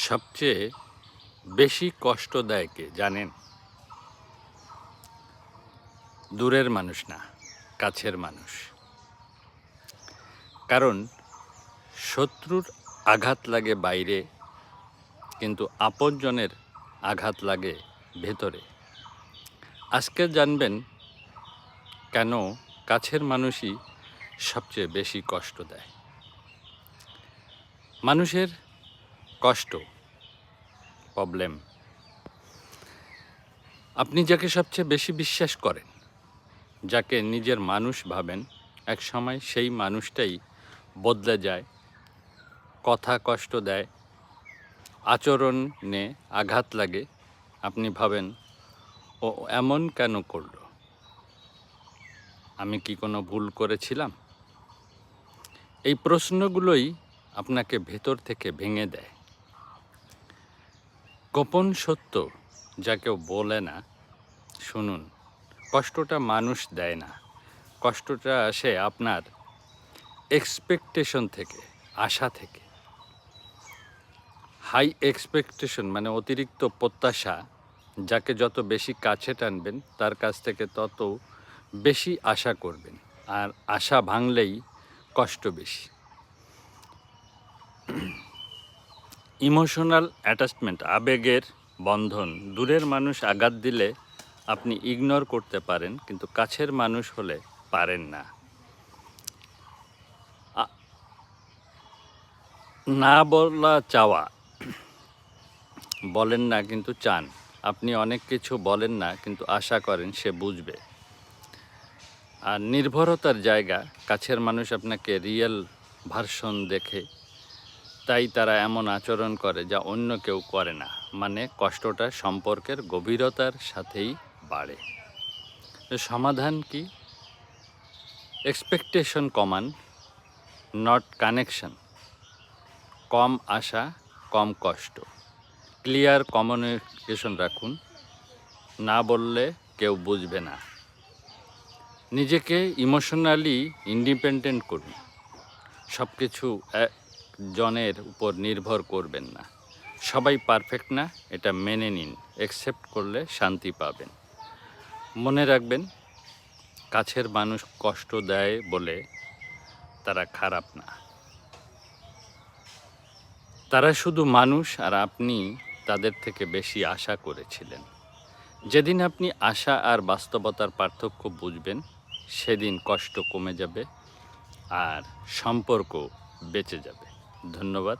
সবচেয়ে বেশি কষ্ট দেয় কে জানেন? দূরের মানুষ না, কাছের মানুষ। কারণ শত্রুর আঘাত লাগে বাইরে, কিন্তু আপনজনের আঘাত লাগে ভেতরে। আজকে জানবেন কেন কাছের মানুষই সবচেয়ে বেশি কষ্ট দেয়। মানুষের কষ্ট, প্রবলেম, আপনি যাকে সবচেয়ে বেশি বিশ্বাস করেন, যাকে নিজের মানুষ ভাবেন, এক সময় সেই মানুষটাই বদলে যায়, কথা কষ্ট দেয়, আচরণে আঘাত লাগে। আপনি ভাবেন, ও এমন কেন করলো? আমি কি কোনো ভুল করেছিলাম? এই প্রশ্নগুলোই আপনাকে ভেতর থেকে ভেঙে দেয়। গোপন সত্য যা কেউ বলে না, শুনুন, কষ্টটা মানুষ দেয় না, কষ্টটা আসে আপনার এক্সপেকটেশন থেকে, আশা থেকে। হাই এক্সপেকটেশন মানে অতিরিক্ত প্রত্যাশা। যাকে যত বেশি কাছে টানবেন তার কাছ থেকে তত বেশি আশা করবেন, আর আশা ভাঙলেই কষ্ট বেশি। ইমোশনাল অ্যাটাচমেন্ট, আবেগের বন্ধন। দূরের মানুষ আঘাত দিলে আপনি ইগনোর করতে পারেন, কিন্তু কাছের মানুষ হলে পারেন না। না বলা চাওয়া, বলেন না কিন্তু চান। আপনি অনেক কিছু বলেন না, কিন্তু আশা করেন সে বুঝবে। আর নির্ভরতার জায়গা, কাছের মানুষ আপনাকে রিয়েল ভার্সন দেখে, তাই তারা এমন আচরণ করে যা অন্য কেউ করে না। মানে কষ্টটা সম্পর্কের গভীরতার সাথেই বাড়ে। সমাধান কি? এক্সপেকটেশন কমান, নট কানেকশন। কম আশা, কম কষ্ট। ক্লিয়ার কমিউনিকেশন রাখুন, না বললে কেউ বুঝবে না। নিজেকে ইমোশনালি ইন্ডিপেন্ডেন্ট করুন। সব কিছু একজনের উপর নির্ভর করবেন না। সবাই পারফেক্ট না, এটা মেনে নিন। অ্যাকসেপ্ট করলে শান্তি পাবেন। মনে রাখবেন, কাছের মানুষ কষ্ট দেয় বলে তারা খারাপ না। তারা শুধু মানুষ, আর আপনি তাদের থেকে বেশি আশা করেছিলেন। যেদিন আপনি আশা আর বাস্তবতার পার্থক্য বুঝবেন, সেদিন কষ্ট কমে যাবে আর সম্পর্ক বেঁচে যাবে। ধন্যবাদ।